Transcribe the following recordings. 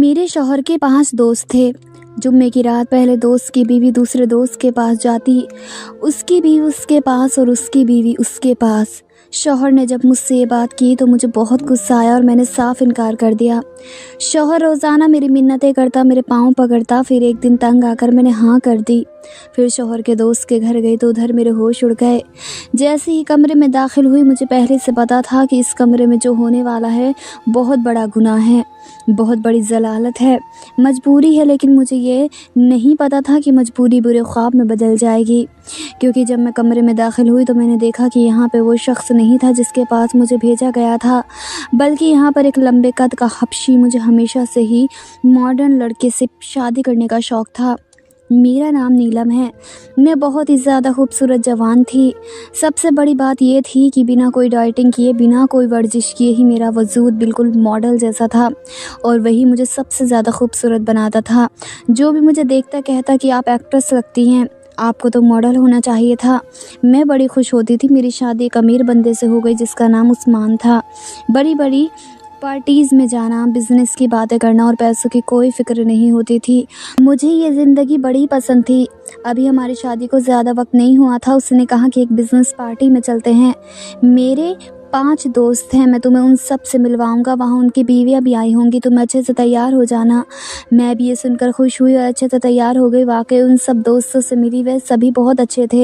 मेरे शौहर के 5 दोस्त थे। जुम्मे की रात पहले दोस्त की बीवी दूसरे दोस्त के पास जाती, उसकी बीवी उसके पास और उसकी बीवी उसके पास। शौहर ने जब मुझसे ये बात की तो मुझे बहुत गुस्सा आया और मैंने साफ इनकार कर दिया। शौहर रोज़ाना मेरी मिन्नतें करता, मेरे पाँव पकड़ता, फिर एक दिन तंग आकर मैंने हाँ कर दी। फिर शौहर के दोस्त के घर गई तो उधर मेरे होश उड़ गए। जैसे ही कमरे में दाखिल हुई मुझे पहले से पता था कि इस कमरे में जो होने वाला है बहुत बड़ा गुनाह है, बहुत बड़ी ज़लालत है, मजबूरी है। लेकिन मुझे ये नहीं पता था कि मजबूरी बुरे ख्वाब में बदल जाएगी, क्योंकि जब मैं कमरे में दाखिल हुई तो मैंने देखा कि यहाँ पे वो शख्स नहीं था जिसके पास मुझे भेजा गया था, बल्कि यहाँ पर एक लंबे कद का हबशी। मुझे हमेशा से ही मॉडर्न लड़के से शादी करने का शौक़ था। मेरा नाम नीलम है। मैं बहुत ही ज़्यादा खूबसूरत जवान थी। सबसे बड़ी बात ये थी कि बिना कोई डाइटिंग किए, बिना कोई वर्जिश किए ही मेरा वजूद बिल्कुल मॉडल जैसा था और वही मुझे सबसे ज़्यादा खूबसूरत बनाता था। जो भी मुझे देखता कहता कि आप एक्ट्रेस लगती हैं, आपको तो मॉडल होना चाहिए था। मैं बड़ी खुश होती थी। मेरी शादी एक अमीर बंदे से हो गई जिसका नाम उस्मान था। बड़ी बड़ी पार्टीज़ में जाना, बिज़नेस की बातें करना और पैसों की कोई फ़िक्र नहीं होती थी। मुझे ये ज़िंदगी बड़ी पसंद थी। अभी हमारी शादी को ज़्यादा वक्त नहीं हुआ था। उसने कहा कि एक बिज़नेस पार्टी में चलते हैं, मेरे 5 दोस्त हैं, मैं तुम्हें उन सब से मिलवाऊंगा, वहाँ उनकी बीवियाँ भी आई होंगी, तुम अच्छे से तैयार हो जाना। मैं भी ये सुनकर खुश हुई और अच्छे से तैयार हो गई। वाकई उन सब दोस्तों से मिली, वे सभी बहुत अच्छे थे,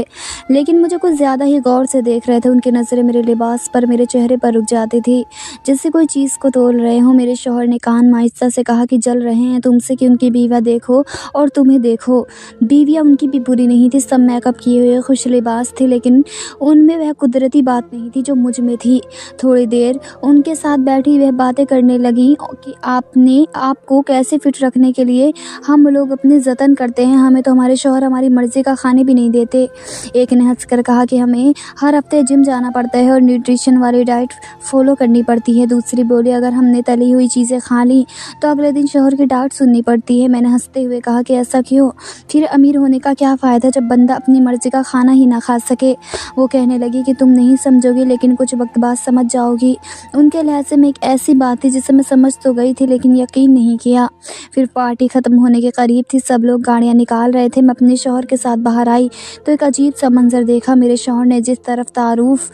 लेकिन मुझे कुछ ज़्यादा ही गौर से देख रहे थे। उनकी नज़रें मेरे लिबास पर, मेरे चेहरे पर रुक जाती थी, जैसे कोई चीज़ को तोल रहे हों। मेरे शौहर ने कान आहिस्ता से कहा कि जल रहे हैं तुमसे कि उनकी बीवियाँ देखो और तुम्हें देखो। बीवियाँ उनकी भी बुरी नहीं थी, सब मेकअप किए हुए खुश लिबास थे, लेकिन उनमें वह कुदरती बात नहीं थी जो मुझ में थी। थोड़ी देर उनके साथ बैठी वह बातें करने लगी कि आपको कैसे फिट रखने के लिए हम लोग अपने जतन करते हैं, हमें तो हमारे शौहर हमारी मर्ज़ी का खाने भी नहीं देते। एक ने हंसकर कहा कि हमें हर हफ्ते जिम जाना पड़ता है और न्यूट्रिशन वाली डाइट फॉलो करनी पड़ती है। दूसरी बोली, अगर हमने तली हुई चीज़ें खा ली तो अगले दिन शौहर की डांट सुननी पड़ती है। मैंने हंसते हुए कहा कि ऐसा क्यों, फिर अमीर होने का क्या फ़ायदा जब बंदा अपनी मर्ज़ी का खाना ही ना खा सके। वो कहने लगी कि तुम नहीं समझोगी, लेकिन कुछ वक्त बाद समझ जाओगी। उनके लहजे में एक ऐसी बात थी जिसे मैं समझ तो गई थी लेकिन यकीन नहीं किया। फिर पार्टी ख़त्म होने के करीब थी, सब लोग गाड़ियाँ निकाल रहे थे। मैं अपने शौहर के साथ बाहर आई तो एक अजीब सा मंजर देखा। मेरे शौहर ने जिस तरफ तारुफ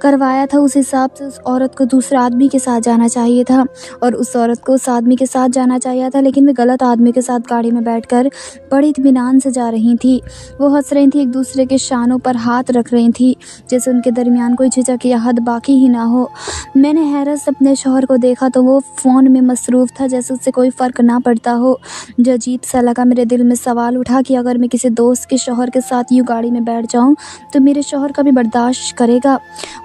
करवाया था उस हिसाब से उस औरत को दूसरे आदमी के साथ जाना चाहिए था और उस औरत को उस आदमी के साथ जाना चाहिए था, लेकिन वे गलत आदमी के साथ गाड़ी में बैठकर बड़ी इत्मीनान से जा रही थी। वो हंस रही थी, एक दूसरे के शानों पर हाथ रख रही थी, जैसे उनके दरमियान कोई झिझक या हद बाकी ही ना हो। मैंने हैरत से अपने शौहर को देखा तो वो फ़ोन में मसरूफ़ था, जैसे उससे कोई फ़र्क ना पड़ता हो। जो अजीब सा लगा। मेरे दिल में सवाल उठा कि अगर मैं किसी दोस्त के शौहर के साथ यूँ गाड़ी में बैठ जाऊँ तो मेरे शौहर कभी बर्दाश्त करेगा?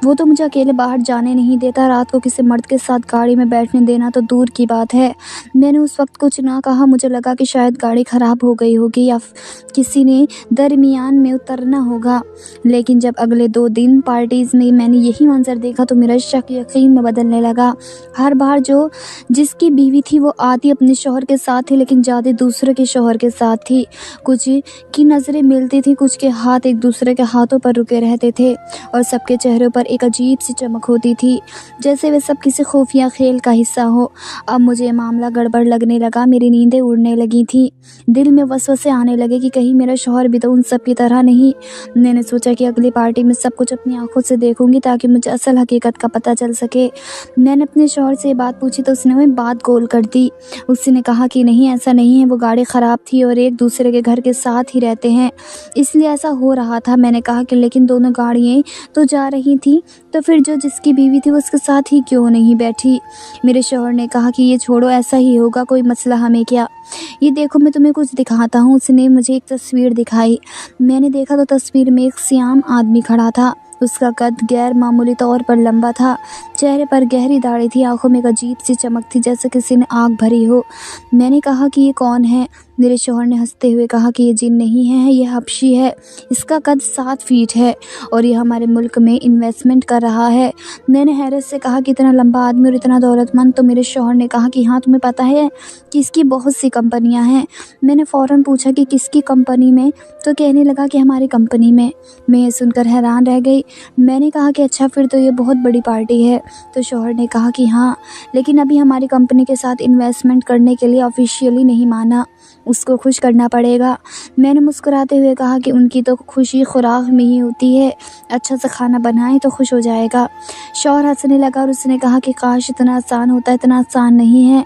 वो तो मुझे अकेले बाहर जाने नहीं देता, रात को किसी मर्द के साथ गाड़ी में बैठने देना तो दूर की बात है। मैंने उस वक्त कुछ ना कहा। मुझे लगा कि शायद गाड़ी ख़राब हो गई होगी या किसी ने दरमियान में उतरना होगा। लेकिन जब अगले 2 दिन पार्टीज़ में मैंने यही मंजर देखा तो मेरा शक यकीन में बदलने लगा। हर बार जिसकी बीवी थी वो आती अपने शौहर के साथ थी, लेकिन ज़्यादा दूसरे के शौहर के साथ थी। कुछ की नज़रें मिलती थी, कुछ के हाथ एक दूसरे के हाथों पर रुके रहते थे और सबके चेहरों पर एक अजीब सी चमक होती थी, जैसे वे सब किसी खुफिया खेल का हिस्सा हो। अब मुझे मामला गड़बड़ लगने लगा। मेरी नींदें उड़ने लगी थी, दिल में वसवसे आने लगे कि कहीं मेरा शौहर भी तो उन सब की तरह नहीं। मैंने सोचा कि अगली पार्टी में सब कुछ अपनी आंखों से देखूंगी ताकि मुझे असल हकीकत का पता चल सके। मैंने अपने शौहर से ये बात पूछी तो उसने वही बात गोल कर दी। उसने कहा कि नहीं, ऐसा नहीं है, वो गाड़ी ख़राब थी और एक दूसरे के घर के साथ ही रहते हैं, इसलिए ऐसा हो रहा था। मैंने कहा कि लेकिन दोनों गाड़ियाँ तो जा रही थी, तो फिर जो जिसकी बीवी थी वो उसके साथ ही क्यों नहीं बैठी? मेरे शौहर ने कहा कि ये छोड़ो, ऐसा ही होगा, कोई मसला हमें क्या। ये देखो मैं तुम्हें कुछ दिखाता हूँ। उसने मुझे एक तस्वीर दिखाई। मैंने देखा तो तस्वीर में एक सियाम आदमी खड़ा था। उसका कद गैर मामूली तौर पर लंबा था, चेहरे पर गहरी दाढ़ी थी, आंखों में एक अजीब सी चमक थी जैसे किसी ने आग भरी हो। मैंने कहा कि ये कौन है? मेरे शौहर ने हंसते हुए कहा कि ये जिन नहीं है, ये हबशी है। इसका कद 7 फीट है और ये हमारे मुल्क में इन्वेस्टमेंट कर रहा है। मैंने हैरत से कहा कि इतना लंबा आदमी और इतना दौलतमंद। तो मेरे शौहर ने कहा कि हाँ, तुम्हें पता है कि इसकी बहुत सी कंपनियां हैं। मैंने फ़ौरन पूछा कि किसकी कंपनी में? तो कहने लगा कि हमारी कंपनी में। मैं ये सुनकर हैरान रह गई। मैंने कहा कि अच्छा, फिर तो ये बहुत बड़ी पार्टी है। तो शौहर ने कहा कि हाँ, लेकिन अभी हमारी कंपनी के साथ इन्वेस्टमेंट करने के लिए ऑफिशियली नहीं माना, उसको खुश करना पड़ेगा। मैंने मुस्कुराते हुए कहा कि उनकी तो खुशी खुराक में ही होती है, अच्छा सा खाना बनाए तो खुश हो जाएगा। शौहर हंसने लगा और उसने कहा कि काश इतना आसान होता। इतना आसान नहीं है,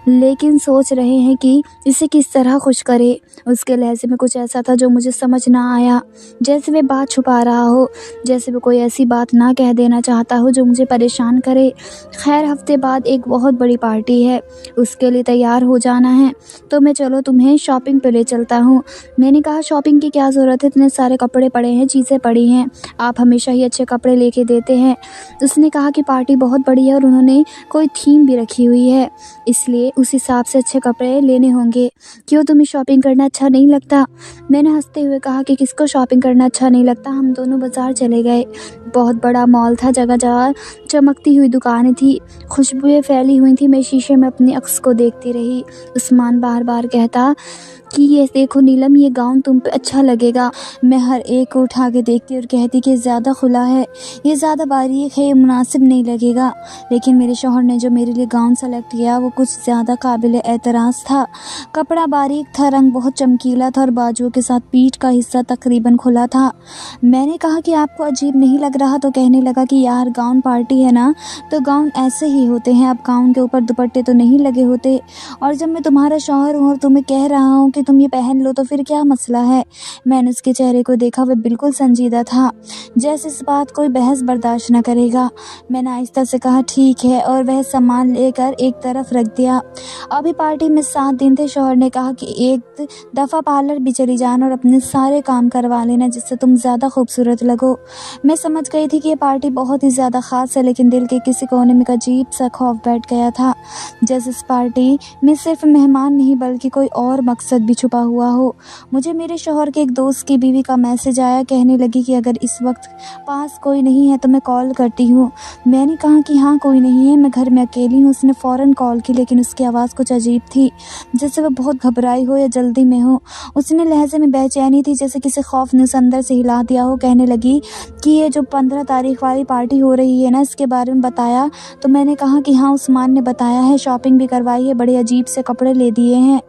लेकिन सोच रहे हैं कि इसे किस तरह खुश करे। उसके लहजे में कुछ ऐसा था जो मुझे समझ ना आया, जैसे वे बात छुपा रहा हो, जैसे वो कोई ऐसी बात ना कह देना चाहता हो जो मुझे परेशान करे। खैर, हफ्ते बाद एक बहुत बड़ी पार्टी है, उसके लिए तैयार हो जाना है। तो मैं चलो तुम्हें शॉपिंग पे ले चलता हूँ। मैंने कहा शॉपिंग की क्या ज़रूरत है, इतने सारे कपड़े पड़े हैं, चीज़ें पड़ी हैं, आप हमेशा ही अच्छे कपड़े लेके देते हैं। उसने कहा कि पार्टी बहुत बड़ी है और उन्होंने कोई थीम भी रखी हुई है, इसलिए उस हिसाब से अच्छे कपड़े लेने होंगे। क्यों, तुम्हें शॉपिंग करना अच्छा नहीं लगता? मैंने हंसते हुए कहा कि किसको शॉपिंग करना अच्छा नहीं लगता। हम दोनों बाज़ार चले गए। बहुत बड़ा मॉल था, जगह जगह चमकती हुई दुकानें थी, खुशबुएं फैली हुई थी। मैं शीशे में अपनी अक्स को देखती रही। उस्मान बार बार कहता कि ये देखो नीलम, ये गाउन तुम पे अच्छा लगेगा। मैं हर एक को उठा के देखती और कहती कि ज़्यादा खुला है, ये ज़्यादा बारीक है, ये मुनासिब नहीं लगेगा। लेकिन मेरे शौहर ने जो मेरे लिए गाउन सेलेक्ट किया वो कुछ ज़्यादा काबिल एतराज़ था। कपड़ा बारीक था, रंग बहुत चमकीला था और बाजुओं के साथ पीठ का हिस्सा तकरीबन खुला था। मैंने कहा कि आपको अजीब नहीं लग रहा? तो कहने लगा कि यार, गाउन पार्टी है ना, तो गाउन ऐसे ही होते हैं, अब गाउन के ऊपर दुपट्टे तो नहीं लगे होते। और जब मैं तुम्हारा शौहर हूँ और तुम्हें कह रहा हूँ कि तुम ये पहन लो तो फिर क्या मसला है? मैंने उसके चेहरे को देखा, वह बिल्कुल संजीदा था, जैसे इस बात कोई बहस बर्दाश्त न करेगा। मैंने आहिस्ता से कहा ठीक है, और वह सामान लेकर एक तरफ रख दिया। अभी पार्टी में 7 दिन थे। शौहर ने कहा कि एक दफ़ा पार्लर भी चली जाना और अपने सारे काम करवा लेना, जिससे तुम ज़्यादा खूबसूरत लगो। मैं समझ गई थी कि ये पार्टी बहुत ही ज़्यादा ख़ास है, लेकिन दिल के किसी कोने में एक अजीब सा खौफ बैठ गया था, जैसे इस पार्टी में सिर्फ मेहमान नहीं बल्कि कोई और मकसद भी छुपा हुआ हो। मुझे मेरे शौहर के एक दोस्त की बीवी का मैसेज आया, कहने लगी कि अगर इस वक्त पास कोई नहीं है तो मैं कॉल करती हूँ। मैंने कहा कि हाँ, कोई नहीं है, मैं घर में अकेली हूँ। उसने फ़ौरन कॉल की, लेकिन उसकी आवाज़ कुछ अजीब थी, जैसे वह बहुत घबराई हो या जल्दी में हो। उसने लहजे में बेचैनी थी, जैसे किसी खौफ ने उसे अंदर से हिला दिया हो। कहने लगी कि ये जो 15 तारीख वाली पार्टी हो रही है ना, इसके बारे में बताया? तो मैंने कहा कि हाँ, उस्मान ने बताया है, शॉपिंग भी करवाई है, बड़े अजीब से कपड़े ले दिए हैं।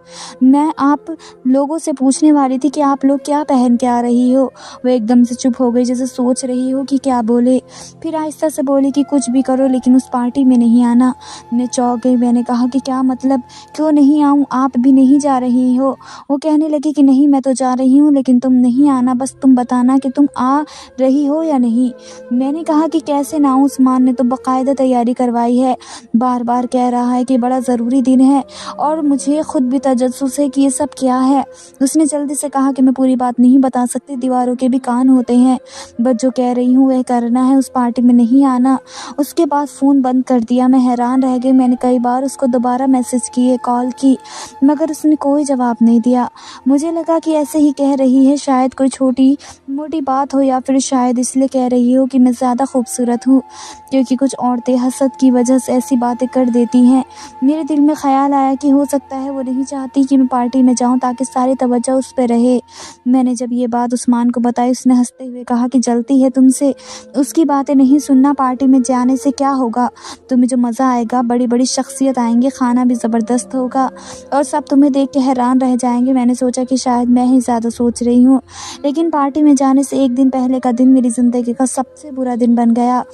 मैं आप लोगों से पूछने वाली थी कि आप लोग क्या पहन के आ रही हो। वो एकदम से चुप हो गई, जैसे सोच रही हो कि क्या बोले। फिर आहिस्ता से बोली कि कुछ भी करो लेकिन उस पार्टी में नहीं आना। मैं चौंक गई। मैंने कहा कि क्या मतलब, क्यों नहीं आऊँ, आप भी नहीं जा रही हो? वो कहने लगी कि नहीं, मैं तो जा रही हूँ, लेकिन तुम नहीं आना, बस तुम बताना कि तुम आ रही हो या नहीं। मैंने कहा कि कैसे ना आऊँ, उस्मान ने तो बाकायदा तैयारी करवाई है, बार बार कह रहा है कि बड़ा ज़रूरी दिन है और मुझे खुद भी तजस्सुस है कि ये सब क्या है। उसने जल्दी से कहा कि मैं पूरी बात नहीं बता सकती, दीवारों के भी कान होते हैं, बस जो कह रही हूँ वह करना है, उस पार्टी में नहीं आना। उसके बाद फ़ोन बंद कर दिया। मैं हैरान रह गई। मैंने कई बार उसको दोबारा मैसेज किए, कॉल की, मगर उसने कोई जवाब नहीं दिया। मुझे लगा कि ऐसे ही कह रही है, शायद कोई छोटी मोटी बात हो, या फिर शायद इसलिए कह रही हो कि मैं ज़्यादा खूबसूरत हूँ, क्योंकि कुछ औरतें हसद की वजह से ऐसी बातें कर देती हैं। मेरे दिल में ख़्याल आया कि हो सकता है वो नहीं चाहती कि मैं पार्टी में जाऊं ताकि सारी तवज्जो उस पर रहे। मैंने जब ये बात उस्मान को बताई, उसने हंसते हुए कहा कि जलती है तुमसे, उसकी बातें नहीं सुनना, पार्टी में जाने से क्या होगा, तुम्हें जो मज़ा आएगा, बड़ी बड़ी शख्सियत आएंगे, खाना भी ज़बरदस्त होगा और सब तुम्हें देख के हैरान रह जाएंगे। मैंने सोचा कि शायद मैं ही ज़्यादा सोच रही हूँ, लेकिन पार्टी में जाने से एक दिन पहले का दिन मेरी ज़िंदगी का सबसे बुरा दिन बन गया।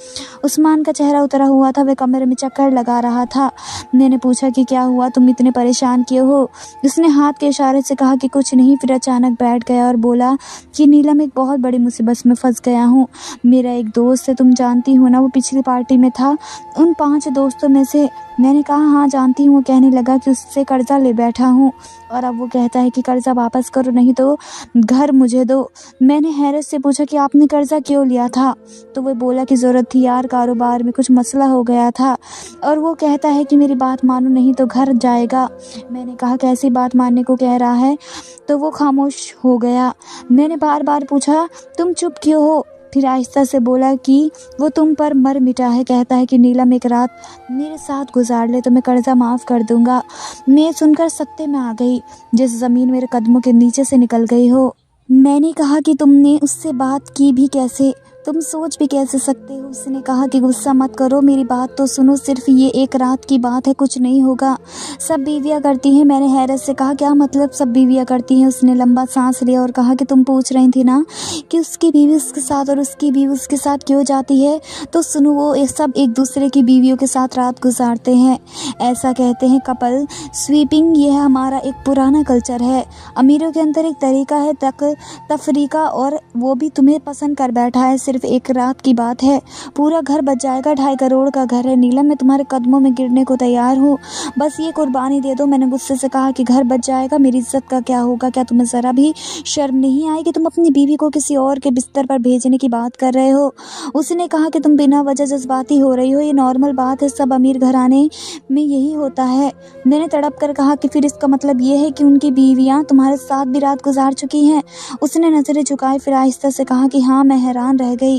उस्मान का चेहरा उतरा हुआ था, वह कमरे में चक्कर लगा रहा था। मैंने पूछा कि क्या हुआ, तुम इतने परेशान क्यों हो? उसने हाथ के इशारे से कहा कि कुछ नहीं, फिर अचानक बैठ गया और बोला कि नीलम, एक बहुत बड़ी मुसीबत में फंस गया हूँ। मेरा एक दोस्त है, तुम जानती हो ना, वो पिछली पार्टी में था। उन 5 दोस्तों में से मैंने कहा हाँ जानती हूँ। वो कहने लगा कि उससे कर्ज़ा ले बैठा हूँ और अब वो कहता है कि कर्ज़ा वापस करो नहीं तो घर मुझे दो। मैंने हैरत से पूछा कि आपने कर्ज़ा क्यों लिया था? तो वो बोला कि ज़रूरत थी यार, कारोबार में कुछ मसला हो गया था। और वो कहता है कि मेरी बात मानो नहीं तो घर जाएगा। मैंने कहा कैसी बात मानने को कह रहा है? तो वो खामोश हो गया। मैंने बार बार पूछा तुम चुप क्यों हो? फिर आहिस्ता से बोला कि वो तुम पर मर मिटा है। कहता है कि नीलम एक रात मेरे साथ गुजार ले तो मैं कर्ज़ा माफ़ कर दूंगा। मैं सुनकर सत्ते में आ गई, जैसे ज़मीन मेरे कदमों के नीचे से निकल गई हो। मैंने कहा कि तुमने उससे बात की भी कैसे? तुम सोच भी कैसे सकते हो? उसने कहा कि गुस्सा मत करो, मेरी बात तो सुनो, सिर्फ ये एक रात की बात है, कुछ नहीं होगा। सब बीवियाँ करती हैं। मैंने हैरत से कहा क्या मतलब सब बीवियाँ करती हैं? उसने लंबा सांस लिया और कहा कि तुम पूछ रही थी ना कि उसकी बीवी उसके साथ और उसकी बीवी उसके साथ क्यों जाती है, तो सुनो, वो सब एक दूसरे की बीवियों के साथ रात गुजारते हैं। ऐसा कहते हैं कपल स्वीपिंग। यह हमारा एक पुराना कल्चर है। अमीरों के अंदर एक तरीका है तफरीका, और वो भी तुम्हें पसंद कर बैठा है। सिर्फ एक रात की बात है, पूरा घर बच जाएगा। 2.5 करोड़ का घर है नीलम, मैं तुम्हारे कदमों में गिरने को तैयार हूँ, बस ये कुर्बानी दे दो। मैंने गुस्से से कहा कि घर बच जाएगा, मेरी इज्जत का क्या होगा? क्या तुम्हें ज़रा भी शर्म नहीं आई कि तुम अपनी बीवी को किसी और के बिस्तर पर भेजने की बात कर रहे हो? उसने कहा कि तुम बिना वजह जज्बाती हो रही हो, ये नॉर्मल बात है, सब अमीर घराने में यही होता है। मैंने तड़प कर कहा कि फिर इसका मतलब ये है कि उनकी बीवियाँ तुम्हारे साथ भी रात गुजार चुकी हैं? उसने नज़रें झुकाई, फिर आहिस्ता से कहा कि हाँ। मैं हैरान रह गई,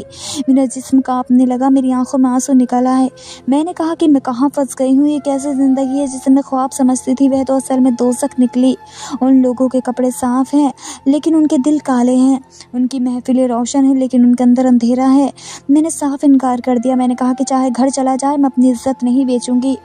मेरा जिस्म कांपने लगा, मेरी आंखों में आंसू निकल आए। मैंने कहा कि मैं कहाँ फंस गई हूँ? ये कैसी ज़िंदगी है जिसे मैं ख्वाब समझती थी, वह तो असल में दोज़ख निकली। उन लोगों के कपड़े साफ़ हैं लेकिन उनके दिल काले हैं, उनकी महफिलें रोशन हैं लेकिन उनके अंदर अंधेरा है। मैंने साफ इनकार कर दिया। मैंने कहा कि चाहे घर चला जाए, मैं अपनी इज्जत नहीं बेचूंगी।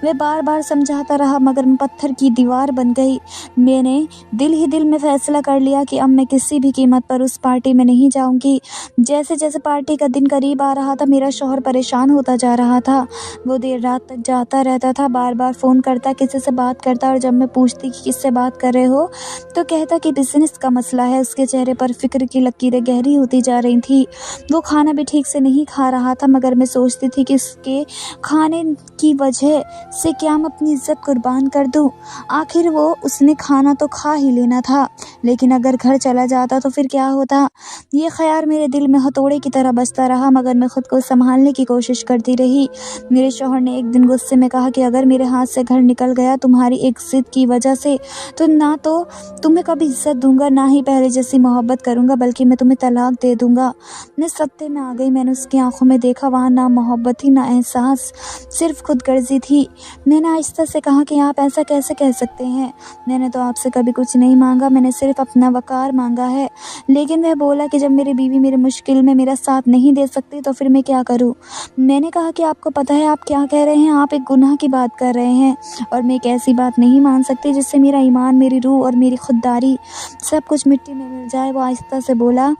वह बार बार समझाता रहा मगर मैं पत्थर की दीवार बन गई। मैंने दिल ही दिल में फैसला कर लिया कि अब मैं किसी भी कीमत पर उस पार्टी में नहीं जाऊंगी। जैसे जैसे पार्टी का दिन करीब आ रहा था, मेरा शौहर परेशान होता जा रहा था। वो देर रात तक जाता रहता था, बार बार फ़ोन करता, किसी से बात करता, और जब मैं पूछती कि किससे बात कर रहे हो तो कहता कि बिजनेस का मसला है। उसके चेहरे पर फिक्र की लकीरें गहरी होती जा रही थी। वो खाना भी ठीक से नहीं खा रहा था, मगर मैं सोचती थी कि उसके खाने की वजह से क्या मैं अपनी इज्जत कुर्बान कर दूं? आखिर वो उसने खाना तो खा ही लेना था, लेकिन अगर घर चला जाता तो फिर क्या होता? ये ख्याल मेरे दिल में हथौड़े की तरह बजता रहा, मगर मैं खुद को संभालने की कोशिश करती रही। मेरे शौहर ने एक दिन गुस्से में कहा कि अगर मेरे हाथ से घर निकल गया तुम्हारी एक जिद की वजह से, तो ना तो तुम्हें कभी इज्जत दूंगा, ना ही पहले जैसी मोहब्बत करूंगा, बल्कि मैं तुम्हें तलाक दे दूंगा। मैं सत्ते में आ गई। मैंने उसकी आंखों में देखा, वहाँ ना मोहब्बत थी ना एहसास, सिर्फ खुदगर्जी थी। मैंने आहिस्ता से कहा कि आप ऐसा कैसे कह सकते हैं? मैंने तो आपसे कभी कुछ नहीं मांगा, मैंने सिर्फ अपना वक़ार मांगा है। लेकिन वह बोला कि जब मेरी बीवी मेरे मुश्किल में मेरा साथ नहीं दे सकती तो फिर मैं क्या करूं? मैंने कहा कि आपको पता है आप क्या कह रहे हैं? आप एक गुनाह की बात कर रहे हैं, और मैं एक ऐसी बात नहीं मान सकती जिससे मेरा ईमान, मेरी रूह और मेरी खुददारी सब कुछ मिट्टी में मिल जाए। वो आहिस्ता से बोला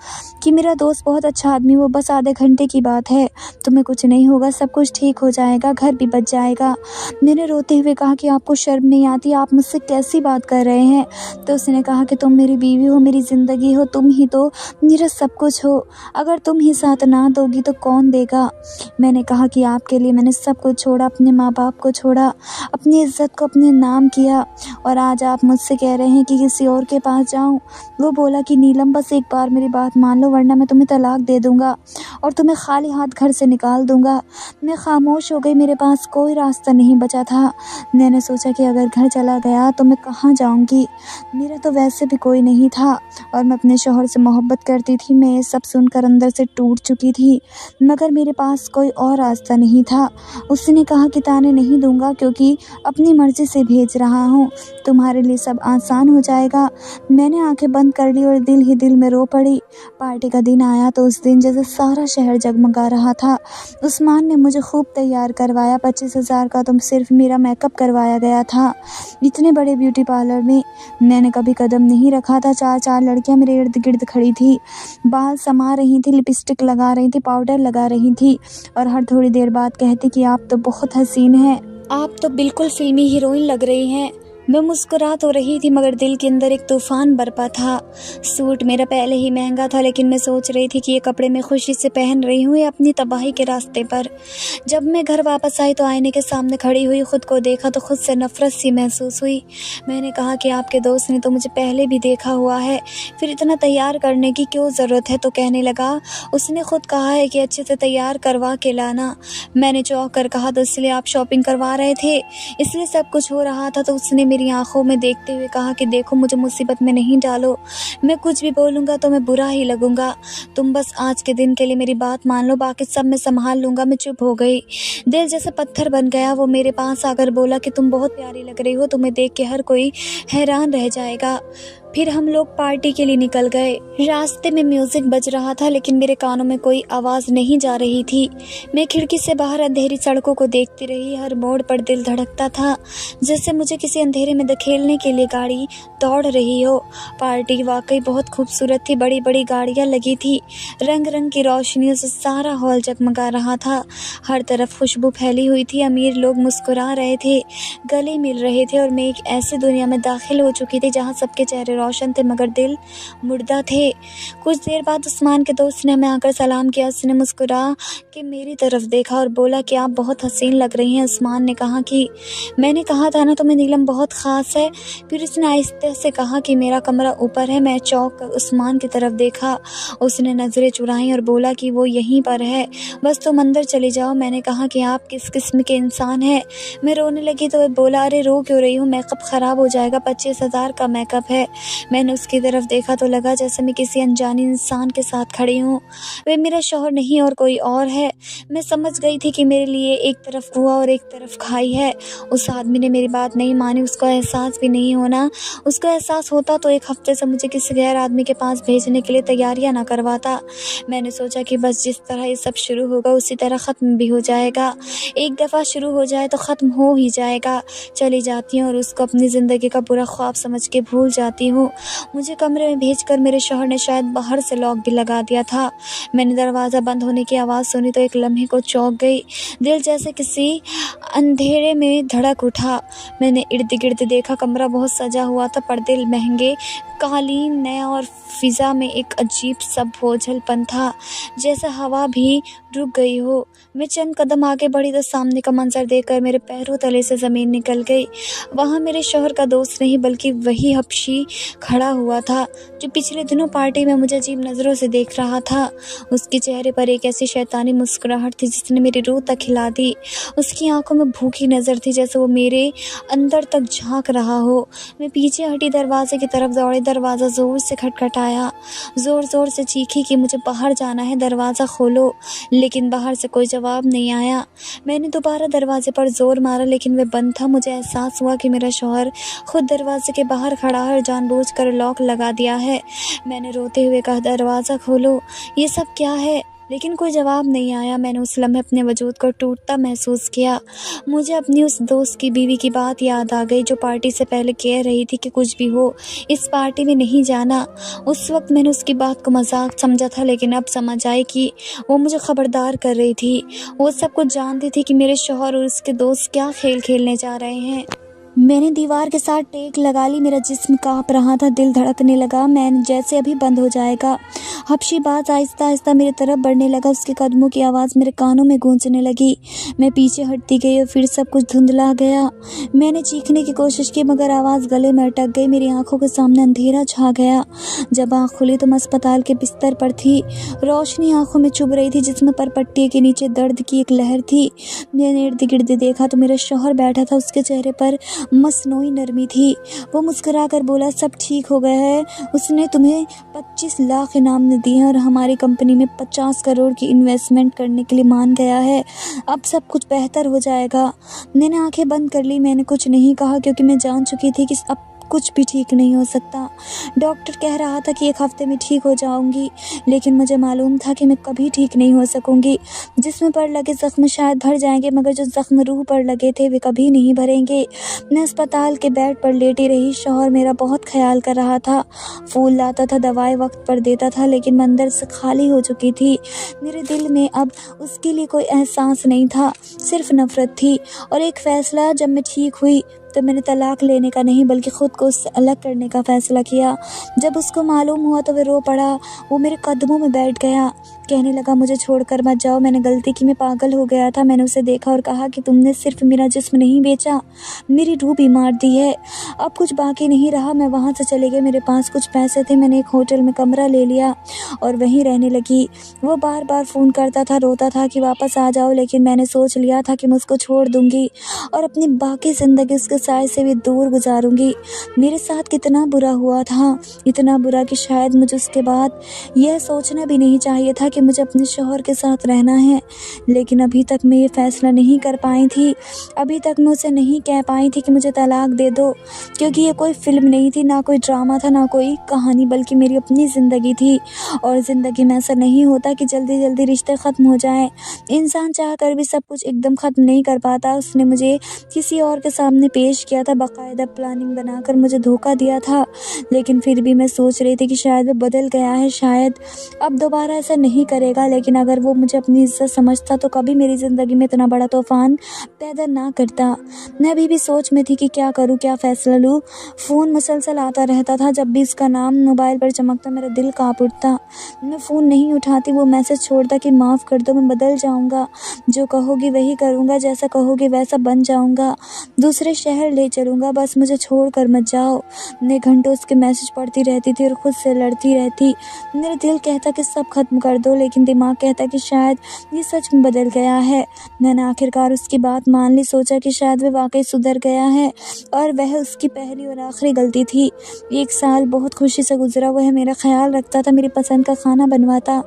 कि मेरा दोस्त बहुत अच्छा आदमी, वो बस आधे घंटे की बात है, तुम्हें कुछ नहीं होगा, सब कुछ ठीक हो जाएगा, घर भी बच जाएगा। मैंने रोते हुए कहा कि आपको शर्म नहीं आती? आप मुझसे कैसी बात कर रहे हैं? तो उसने कहा कि तुम मेरी बीवी हो, मेरी ज़िंदगी हो, तुम ही तो मेरा सब कुछ हो। अगर तुम ही साथ ना दोगी तो कौन देगा? मैंने कहा कि आपके लिए मैंने सब कुछ छोड़ा, अपने माँ बाप को छोड़ा, अपनी इज्जत को अपने नाम किया, और आज आप मुझसे कह रहे हैं कि किसी और के पास जाऊं? वो बोला कि नीलम बस एक बार मेरी बात मान लो, वरना मैं तुम्हें तलाक दे दूंगा और तुम्हें खाली हाथ घर से निकाल दूंगा। मैं खामोश हो गई, मेरे पास कोई रास्ता नहीं बचा था। मैंने सोचा कि अगर घर चला गया तो मैं कहाँ जाऊंगी? मेरा तो वैसे भी कोई नहीं था और मैं अपने शौहर से मोहब्बत करती थी। मैं ये सब सुनकर अंदर से टूट चुकी थी, मगर मेरे पास कोई और रास्ता नहीं था। उसने कहा कि ताने नहीं दूंगा, क्योंकि अपनी मर्ज़ी से भेज रहा हूँ, तुम्हारे लिए सब आसान हो जाएगा। मैंने आंखें बंद कर ली और दिल ही दिल में रो पड़ी। पार्टी का दिन आया तो उस दिन जैसे सारा शहर जगमगा रहा था। उस्मान ने मुझे खूब तैयार करवाया। 25,000 का तो सिर्फ मेरा मेकअप करवाया गया था। इतने बड़े ब्यूटी पार्लर में मैंने कभी कदम नहीं रखा था। 4 लड़कियां मेरे इर्द गिर्द खड़ी थी, बाल समा रही थी, लिपस्टिक लगा रही थी, पाउडर लगा रही थी, और हर थोड़ी देर बाद कहती कि आप तो बहुत हसीन हैं, आप तो बिल्कुल फिल्मी हीरोइन लग रही हैं। मैं मुस्कुरा तो रही थी मगर दिल के अंदर एक तूफान बरपा था। सूट मेरा पहले ही महंगा था, लेकिन मैं सोच रही थी कि ये कपड़े मैं खुशी से पहन रही हूँ या अपनी तबाही के रास्ते पर। जब मैं घर वापस आई तो आईने के सामने खड़ी हुई खुद को देखा तो खुद से नफरत सी महसूस हुई। मैंने कहा कि आपके दोस्त ने तो मुझे पहले भी देखा हुआ है, फिर इतना तैयार करने की क्यों ज़रूरत है। तो कहने लगा, उसने खुद कहा है कि अच्छे से तैयार करवा के लाना। मैंने चौंक कर कहा, तो इसलिए आप शॉपिंग करवा रहे थे, इसलिए सब कुछ हो रहा था। तो उसने मेरी आंखों में देखते हुए कहा कि देखो, मुझे मुसीबत में नहीं डालो, मैं कुछ भी बोलूँगा तो मैं बुरा ही लगूंगा। तुम बस आज के दिन के लिए मेरी बात मान लो, बाकी सब मैं संभाल लूँगा। मैं चुप हो गई। दिल जैसे पत्थर बन गया। वो मेरे पास आकर बोला कि तुम बहुत प्यारी लग रही हो, तुम्हें देख के हर कोई हैरान रह जाएगा। फिर हम लोग पार्टी के लिए निकल गए। रास्ते में म्यूजिक बज रहा था, लेकिन मेरे कानों में कोई आवाज़ नहीं जा रही थी। मैं खिड़की से बाहर अंधेरी सड़कों को देखती रही। हर मोड़ पर दिल धड़कता था, जैसे मुझे किसी अंधेरे में धकेलने के लिए गाड़ी दौड़ रही हो। पार्टी वाकई बहुत खूबसूरत थी। बड़ी बड़ी गाड़ियाँ लगी थी, रंग रंग की रोशनियों से सारा हॉल जगमगा रहा था। हर तरफ खुशबू फैली हुई थी। अमीर लोग मुस्कुरा रहे थे, गले मिल रहे थे, और मैं एक ऐसी दुनिया में दाखिल हो चुकी थी जहाँ सबके चेहरे रोशन थे मगर दिल मुर्दा थे। कुछ देर बाद उस्मान के दोस्त ने हमें आकर सलाम किया। उसने मुस्कुरा के मेरी तरफ देखा और बोला कि आप बहुत हसीन लग रही हैं। उस्मान ने कहा कि मैंने कहा था ना तुम्हें नीलम बहुत ख़ास है। फिर उसने आहिस्ते से कहा कि मेरा कमरा ऊपर है। मैं चौंक कर उस्मान की तरफ देखा। उसने नज़रें चुराईं और बोला कि वो यहीं पर है, बस तुम अंदर चले जाओ। मैंने कहा कि आप किस किस्म के इंसान हैं। मैं रोने लगी तो वह बोला, अरे रो क्यों रही हूँ, मेकअप ख़राब हो जाएगा, 25,000 का मेकअप है। मैंने उसकी तरफ देखा तो लगा जैसे मैं किसी अनजाने इंसान के साथ खड़ी हूँ। वह मेरा शौहर नहीं और कोई और है। मैं समझ गई थी कि मेरे लिए एक तरफ कुआं और एक तरफ खाई है। उस आदमी ने मेरी बात नहीं मानी। उसको एहसास भी नहीं होना। उसको एहसास होता तो 1 हफ्ते से मुझे किसी गैर आदमी के पास भेजने के लिए तैयारियां ना करवाता। मैंने सोचा कि बस जिस तरह ये सब शुरू होगा उसी तरह ख़त्म भी हो जाएगा। एक दफ़ा शुरू हो जाए तो ख़त्म हो ही जाएगा। चली जाती हूँ और उसको अपनी ज़िंदगी का बुरा ख्वाब समझ के भूल जाती हूँ। मुझे कमरे में भेजकर मेरे शौहर ने शायद बाहर से लॉक भी लगा दिया था। मैंने दरवाज़ा बंद होने की आवाज़ सुनी तो एक लम्हे को चौंक गई। दिल जैसे किसी अंधेरे में धड़क उठा। मैंने इर्द गिर्द देखा। कमरा बहुत सजा हुआ था, पर्दे महंगे, कालीन नया, और फ़िज़ा में एक अजीब सा बोझलपन था, जैसे हवा भी रुक गई हो। मैं चंद कदम आगे बढ़ी तो सामने का मंजर देखकर मेरे पैरों तले से ज़मीन निकल गई। वहाँ मेरे शौहर का दोस्त नहीं बल्कि वही हबशी खड़ा हुआ था जो पिछले दिनों पार्टी में मुझे अजीब नज़रों से देख रहा था। उसके चेहरे पर एक ऐसी शैतानी मुस्कुराहट थी जिसने मेरी रूह तक हिला दी। उसकी आंखों में भूखी नज़र थी, जैसे वो मेरे अंदर तक झांक रहा हो। मैं पीछे हटी, दरवाजे की तरफ दौड़ी। दरवाज़ा ज़ोर से खटखटाया। ज़ोर ज़ोर से चीखी कि मुझे बाहर जाना है, दरवाज़ा खोलो। लेकिन बाहर से कोई जवाब नहीं आया। मैंने दोबारा दरवाजे पर ज़ोर मारा, लेकिन वह बंद था। मुझे एहसास हुआ कि मेरा शौहर खुद दरवाजे के बाहर खड़ा है और जानबूझकर लॉक लगा दिया है। मैंने रोते हुए कहा, दरवाज़ा खोलो, ये सब क्या है? लेकिन कोई जवाब नहीं आया। मैंने उस लम्हे अपने वजूद को टूटता महसूस किया। मुझे अपनी उस दोस्त की बीवी की बात याद आ गई जो पार्टी से पहले कह रही थी कि कुछ भी हो इस पार्टी में नहीं जाना। उस वक्त मैंने उसकी बात को मजाक समझा था, लेकिन अब समझ आई कि वो मुझे खबरदार कर रही थी। वो सब कुछ जानती थी कि मेरे शौहर और उसके दोस्त क्या खेल खेलने जा रहे हैं। मैंने दीवार के साथ टेक लगा ली। मेरा जिस्म काँप रहा था, दिल धड़कने लगा, मैं जैसे अभी बंद हो जाएगा। हबशी बात आहिस्ता आहिस्ता मेरी तरफ बढ़ने लगा। उसके कदमों की आवाज़ मेरे कानों में गूंजने लगी। मैं पीछे हटती गई और फिर सब कुछ धुंधला गया। मैंने चीखने की कोशिश की मगर आवाज़ गले में अटक गई। मेरी आंखों के सामने अंधेरा छा गया। जब आँख खुली तो मैं अस्पताल के बिस्तर पर थी। रोशनी आंखों में चुभ रही थी, जिसमें परपट्टी के नीचे दर्द की एक लहर थी। मैंने इर्द गिर्द देखा तो मेरा शौहर बैठा था। उसके चेहरे पर मसनूई नरमी थी। वो मुस्कुरा कर बोला, सब ठीक हो गया है। उसने तुम्हें 25 लाख इनाम दिए हैं और हमारी कंपनी में 50 करोड़ की इन्वेस्टमेंट करने के लिए मान गया है। अब सब कुछ बेहतर हो जाएगा। मैंने आंखें बंद कर ली। मैंने कुछ नहीं कहा क्योंकि मैं जान चुकी थी कि अब कुछ भी ठीक नहीं हो सकता। डॉक्टर कह रहा था कि 1 हफ्ते में ठीक हो जाऊंगी, लेकिन मुझे मालूम था कि मैं कभी ठीक नहीं हो सकूंगी। जिस्म पर लगे ज़ख्म शायद भर जाएंगे, मगर जो ज़ख्म रूह पर लगे थे वे कभी नहीं भरेंगे। मैं अस्पताल के बेड पर लेटी रही। शौहर मेरा बहुत ख्याल कर रहा था। फूल लाता था, दवाएं वक्त पर देता था, लेकिन मैं अंदर से खाली हो चुकी थी। मेरे दिल में अब उसके लिए कोई एहसास नहीं था, सिर्फ नफरत थी। और एक फ़ैसला, जब मैं ठीक हुई तो मैंने तलाक लेने का नहीं बल्कि ख़ुद को उससे अलग करने का फ़ैसला किया। जब उसको मालूम हुआ तो वह रो पड़ा, वो मेरे कदमों में बैठ गया, कहने लगा मुझे छोड़कर मत जाओ, मैंने गलती की, मैं पागल हो गया था। मैंने उसे देखा और कहा कि तुमने सिर्फ मेरा जिस्म नहीं बेचा, मेरी रूह भी मार दी है। अब कुछ बाकी नहीं रहा, मैं वहाँ से चले गए। मेरे पास कुछ पैसे थे, मैंने एक होटल में कमरा ले लिया और वहीं रहने लगी। वो बार बार फ़ोन करता था, रोता था कि वापस आ जाओ, लेकिन मैंने सोच लिया था कि मैं उसको छोड़ दूँगी और अपनी बाकी ज़िंदगी उसके साय से भी दूर गुजारूँगी। मेरे साथ कितना बुरा हुआ था, इतना बुरा कि शायद मुझे उसके बाद यह सोचना भी नहीं चाहिए था कि मुझे अपने शौहर के साथ रहना है। लेकिन अभी तक मैं ये फ़ैसला नहीं कर पाई थी, अभी तक मैं उसे नहीं कह पाई थी कि मुझे तलाक दे दो, क्योंकि ये कोई फ़िल्म नहीं थी, ना कोई ड्रामा था, ना कोई कहानी, बल्कि मेरी अपनी ज़िंदगी थी। और ज़िंदगी में ऐसा नहीं होता कि जल्दी जल्दी रिश्ते ख़त्म हो जाएं। इंसान चाह कर भी सब कुछ एकदम ख़त्म नहीं कर पाता। उसने मुझे किसी और के सामने पेश किया था, बाकायदा प्लानिंग बनाकर मुझे धोखा दिया था। लेकिन फिर भी मैं सोच रही थी कि शायद वो बदल गया है, शायद अब दोबारा ऐसा नहीं करेगा। लेकिन अगर वो मुझे अपनी इज़्ज़त समझता तो कभी मेरी ज़िंदगी में इतना बड़ा तूफ़ान पैदा ना करता। मैं अभी भी सोच में थी कि क्या करूँ, क्या फ़ैसला लूँ। फ़ोन मुसलसल आता रहता था, जब भी उसका नाम मोबाइल पर चमकता मेरा दिल काँप उठता। मैं फ़ोन नहीं उठाती, वो मैसेज छोड़ता कि माफ़ कर दो, मैं बदल जाऊँगा, जो कहोगी वही करूँगा, जैसा कहोगे वैसा बन जाऊँगा, दूसरे शहर ले चलूँगा, बस मुझे छोड़ कर मत जाओ। मैं घंटों उसके मैसेज पढ़ती रहती थी और ख़ुद से लड़ती रहती। मेरा दिल कहता कि सब ख़त्म कर दो, लेकिन दिमाग कहता कि शायद ये सच में बदल गया है। मैंने आखिरकार उसकी बात मान ली, सोचा कि शायद वह वाकई सुधर गया है और वह उसकी पहली और आखिरी गलती थी। 1 साल बहुत खुशी से गुजरा। वह मेरा ख्याल रखता था, मेरी पसंद का खाना बनवाता,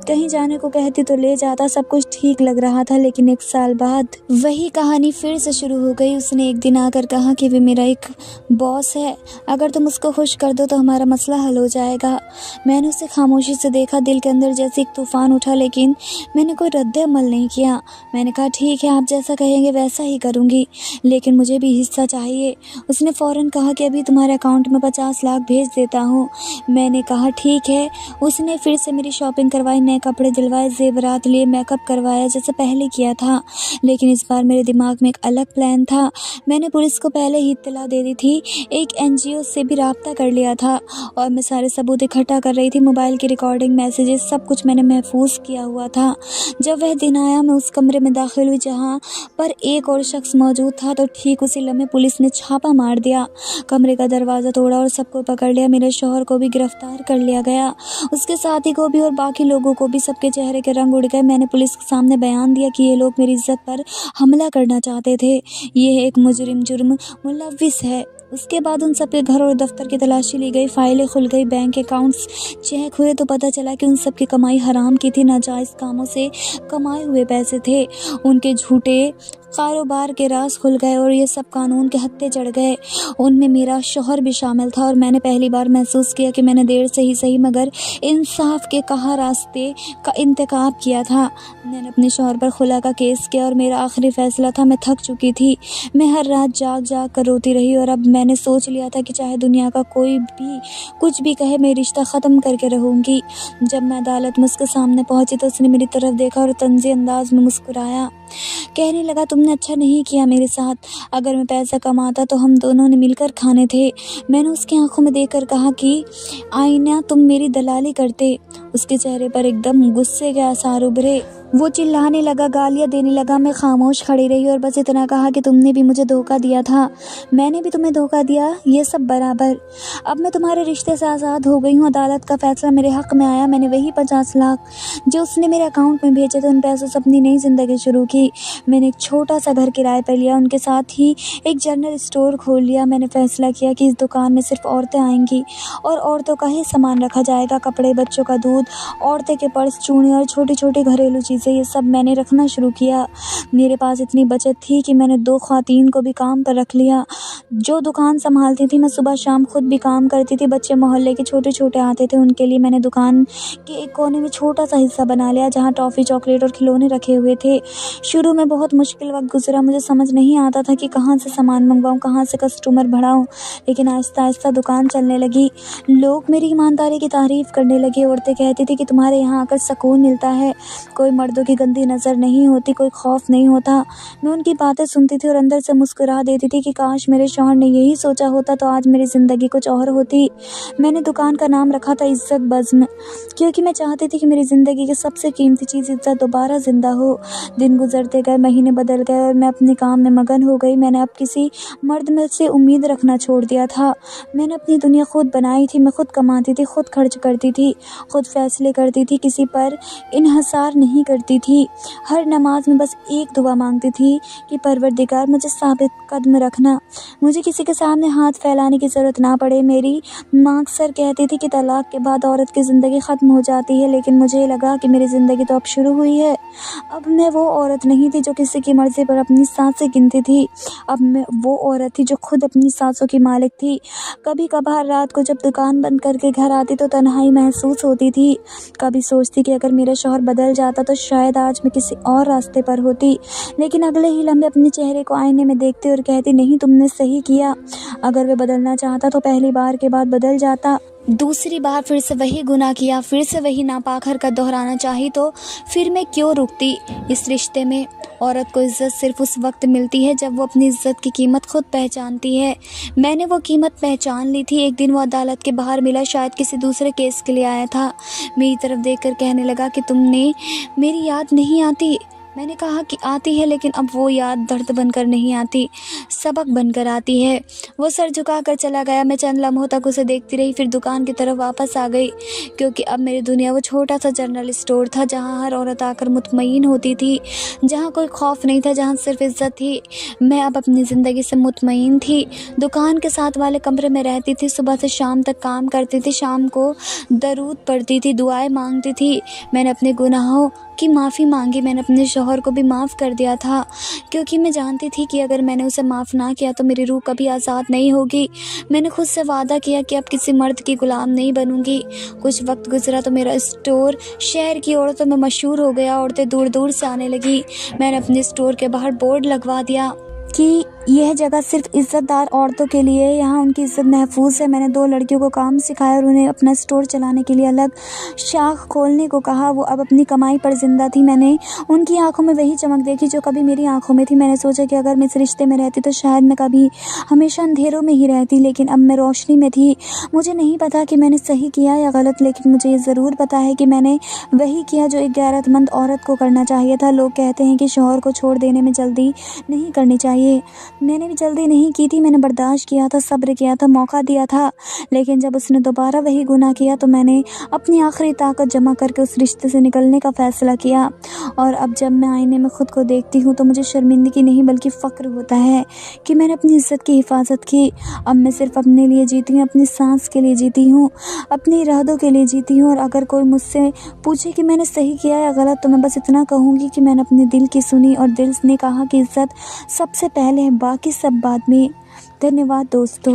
कहीं जाने को कहती तो ले जाता, सब कुछ ठीक लग रहा था। लेकिन 1 साल बाद वही कहानी फिर से शुरू हो गई। उसने एक दिन आकर कहा कि वे मेरा एक बॉस है, अगर तुम उसको खुश कर दो तो हमारा मसला हल हो जाएगा। मैंने उसे खामोशी से देखा, दिल के अंदर जैसे एक तूफ़ान उठा, लेकिन मैंने कोई रद्द-ए-अमल नहीं किया। मैंने कहा ठीक है, आप जैसा कहेंगे वैसा ही करूँगी, लेकिन मुझे भी हिस्सा चाहिए। उसने फ़ौरन कहा कि अभी तुम्हारे अकाउंट में 50 लाख भेज देता हूँ। मैंने कहा ठीक है। उसने फिर से मेरी शॉपिंग करवाई, नए कपड़े दिलवाए, ज़ेवरात लिए, मेकअप करवाया जैसे पहले किया था। लेकिन इस बार मेरे दिमाग में एक अलग प्लान था। मैंने पुलिस को पहले ही इत्तला दे दी थी, एक NGO से भी राब्ता कर लिया था और मैं सारे सबूत इकट्ठा कर रही थी। मोबाइल की रिकॉर्डिंग, मैसेजेस, सब कुछ मैंने महफूज किया हुआ था। जब वह दिन आया, मैं उस कमरे में दाखिल हुई जहाँ पर एक और शख्स मौजूद था, तो ठीक उसी लम्हे पुलिस ने छापा मार दिया, कमरे का दरवाज़ा तोड़ा और सबको पकड़ लिया। मेरे शौहर को भी गिरफ्तार कर लिया गया, उसके साथी को भी और बाकी लोगों को भी। सबके चेहरे के रंग उड़ गए। मैंने पुलिस के सामने बयान दिया कि ये लोग मेरी इज्जत पर हमला करना चाहते थे, ये एक मुजरिम, जुर्म मुलव्विस है। उसके बाद उन सबके घर और दफ्तर की तलाशी ली गई, फाइलें खुल गई, बैंक अकाउंट्स चेक हुए तो पता चला कि उन सब की कमाई हराम की थी, नाजायज़ कामों से कमाए हुए पैसे थे। उनके झूठे कारोबार के राज खुल गए और ये सब कानून के हत्थे चढ़ गए। उनमें मेरा शौहर भी शामिल था और मैंने पहली बार महसूस किया कि मैंने देर से ही सही मगर इंसाफ के कहा रास्ते का इंतखाब किया था। मैंने अपने शौहर पर खुला का केस किया और मेरा आखिरी फ़ैसला था। मैं थक चुकी थी, मैं हर रात जाग जाग कर रोती रही और अब मैंने सोच लिया था कि चाहे दुनिया का कोई भी कुछ भी कहे, मैं रिश्ता ख़त्म करके रहूँगी। जब मैं अदालत में उसके सामने पहुँची तो उसने मेरी तरफ देखा और तंज़ी अंदाज में मुस्कुराया, कहने लगा तुमने अच्छा नहीं किया मेरे साथ, अगर मैं पैसा कमाता तो हम दोनों ने मिलकर खाने थे। मैंने उसकी आंखों में देखकर कहा कि आईना तुम मेरी दलाली करते। उसके चेहरे पर एकदम गुस्से के आसार उभरे। वो चिल्लाने लगा, गालियाँ देने लगा। मैं खामोश खड़ी रही और बस इतना कहा कि तुमने भी मुझे धोखा दिया था, मैंने भी तुम्हें धोखा दिया, ये सब बराबर। अब मैं तुम्हारे रिश्ते से आज़ाद हो गई हूँ। अदालत का फैसला मेरे हक़ में आया। मैंने वही 50 लाख जो उसने मेरे अकाउंट में भेजे थे, उन पैसों से अपनी नई ज़िंदगी शुरू की। मैंने एक छोटा सा घर किराए पर लिया, उनके साथ ही एक जनरल स्टोर खोल लिया। मैंने फ़ैसला किया कि इस दुकान में सिर्फ औरतें आएंगी और औरतों का ही सामान रखा जाएगा, कपड़े, बच्चों का दूध, औरतें के पर्स, चूड़ियाँ और छोटी छोटी घरेलू चीज़ें, ये सब मैंने रखना शुरू किया। मेरे पास इतनी बचत थी कि मैंने 2 ख़वातीन को भी काम पर रख लिया जो दुकान संभालती थी। मैं सुबह शाम खुद भी काम करती थी। बच्चे मोहल्ले के छोटे छोटे आते थे, उनके लिए मैंने दुकान के एक कोने में छोटा सा हिस्सा बना लिया जहाँ टॉफ़ी, चॉकलेट और खिलौने रखे हुए थे। शुरू में बहुत मुश्किल वक्त गुजरा, मुझे समझ नहीं आता था कि कहाँ से सामान मंगवाऊँ, कहाँ से कस्टमर बढ़ाऊँ, लेकिन आहिस्ता आहिस्ता दुकान चलने लगी। लोग मेरी ईमानदारी की तारीफ़ करने लगे। औरतें कहती थी कि तुम्हारे यहाँ आकर सुकून मिलता है, कोई मर्द मर्दों की गंदी नज़र नहीं होती, कोई खौफ नहीं होता। मैं उनकी बातें सुनती थी और अंदर से मुस्कुरा देती थी कि काश मेरे शौहर ने यही सोचा होता तो आज मेरी ज़िंदगी कुछ और होती। मैंने दुकान का नाम रखा था इज़्ज़त बज़्म, क्योंकि मैं चाहती थी कि मेरी ज़िंदगी की सबसे कीमती चीज़ इज़्ज़त दोबारा ज़िंदा हो। दिन गुजरते गए, महीने बदल गए और मैं अपने काम में मगन हो गई। मैंने अब किसी मर्द में से उम्मीद रखना छोड़ दिया था। मैंने अपनी दुनिया खुद बनाई थी, मैं खुद कमाती थी, खुद खर्च करती थी, खुद फैसले करती थी, किसी पर इन्हिसार नहीं करती थी। हर नमाज में बस एक दुआ मांगती थी कि परवरदिगार मुझे साबित कदम रखना, मुझे किसी के सामने हाथ फैलाने की ज़रूरत ना पड़े। मेरी माँ अक्सर कहती थी कि तलाक के बाद औरत की ज़िंदगी ख़त्म हो जाती है, लेकिन मुझे लगा कि मेरी ज़िंदगी तो अब शुरू हुई है। अब मैं वो औरत नहीं थी जो किसी की मर्ज़ी पर अपनी सांसें गिनती थी। अब मैं वो औरत थी जो खुद अपनी सांसों की मालिक थी। कभी कभार रात को जब दुकान बंद करके घर आती तो तन्हाई महसूस होती थी। कभी सोचती कि अगर मेरा शौहर बदल जाता तो शायद आज मैं किसी और रास्ते पर होती, लेकिन अगले ही लम्हे अपने चेहरे को आईने में देखती और कहती, नहीं, तुमने सही किया। अगर वे बदलना चाहता तो पहली बार के बाद बदल जाता। दूसरी बार फिर से वही गुनाह किया, फिर से वही नापाक हरकत दोहराना चाही तो फिर मैं क्यों रुकती। इस रिश्ते में औरत को इज़्ज़त सिर्फ उस वक्त मिलती है जब वो अपनी इज़्ज़त की कीमत खुद पहचानती है। मैंने वो कीमत पहचान ली थी। एक दिन वो अदालत के बाहर मिला, शायद किसी दूसरे केस के लिए आया था। मेरी तरफ देखकर कहने लगा कि तुमने मेरी याद नहीं आती। मैंने कहा कि आती है, लेकिन अब वो याद दर्द बनकर नहीं आती, सबक बनकर आती है। वो सर झुकाकर चला गया। मैं चंद लम्हों तक उसे देखती रही, फिर दुकान की तरफ वापस आ गई, क्योंकि अब मेरी दुनिया वो छोटा सा जनरल स्टोर था जहाँ हर औरत आकर मुतमईन होती थी, जहाँ कोई खौफ नहीं था, जहाँ सिर्फ इज़्ज़त थी। मैं अब अपनी ज़िंदगी से मुतमईन थी। दुकान के साथ वाले कमरे में रहती थी, सुबह से शाम तक काम करती थी, शाम को दरूद पढ़ती थी, दुआएं मांगती थी। मैंने अपने गुनाहों की माफ़ी मांगी। मैंने अपने शौहर को भी माफ़ कर दिया था, क्योंकि मैं जानती थी कि अगर मैंने उसे माफ़ ना किया तो मेरी रूह कभी आज़ाद नहीं होगी। मैंने खुद से वादा किया कि अब किसी मर्द की गुलाम नहीं बनूंगी। कुछ वक्त गुजरा तो मेरा स्टोर शहर की औरतों में मशहूर हो गया। औरतें दूर दूर से आने लगी। मैंने अपने स्टोर के बाहर बोर्ड लगवा दिया कि यह जगह सिर्फ इज़्ज़तदार औरतों के लिए है, यहाँ उनकी इज़्ज़त महफूज है। मैंने 2 लड़कियों को काम सिखाया और उन्हें अपना स्टोर चलाने के लिए अलग शाख खोलने को कहा। वो अब अपनी कमाई पर ज़िंदा थी। मैंने उनकी आंखों में वही चमक देखी जो कभी मेरी आंखों में थी। मैंने सोचा कि अगर मैं इस रिश्ते में रहती तो शायद मैं कभी हमेशा अंधेरों में ही रहती, लेकिन अब मैं रोशनी में थी। मुझे नहीं पता कि मैंने सही किया या गलत, लेकिन मुझे ये ज़रूर पता है कि मैंने वही किया जो एक गैरतमंद औरत को करना चाहिए था। लोग कहते हैं कि शौहर को छोड़ देने में जल्दी नहीं करनी चाहिए। मैंने भी जल्दी नहीं की थी। मैंने बर्दाश्त किया था, सब्र किया था, मौका दिया था, लेकिन जब उसने दोबारा वही गुनाह किया तो मैंने अपनी आखिरी ताकत जमा करके उस रिश्ते से निकलने का फ़ैसला किया। और अब जब मैं आईने में ख़ुद को देखती हूँ तो मुझे शर्मिंदगी नहीं बल्कि फ़ख्र होता है कि मैंने अपनी इज़्ज़त की हिफाजत की। अब मैं सिर्फ अपने लिए जीती हूँ, अपनी सांस के लिए जीती हूँ, अपने इरादों के लिए जीती हूँ। और अगर कोई मुझसे पूछे कि मैंने सही किया या गलत तो मैं बस इतना कहूँगी कि मैंने अपने दिल की सुनी और दिल ने कहा कि इज़्ज़त सबसे पहले है, बाकी सब बाद में। धन्यवाद दोस्तों।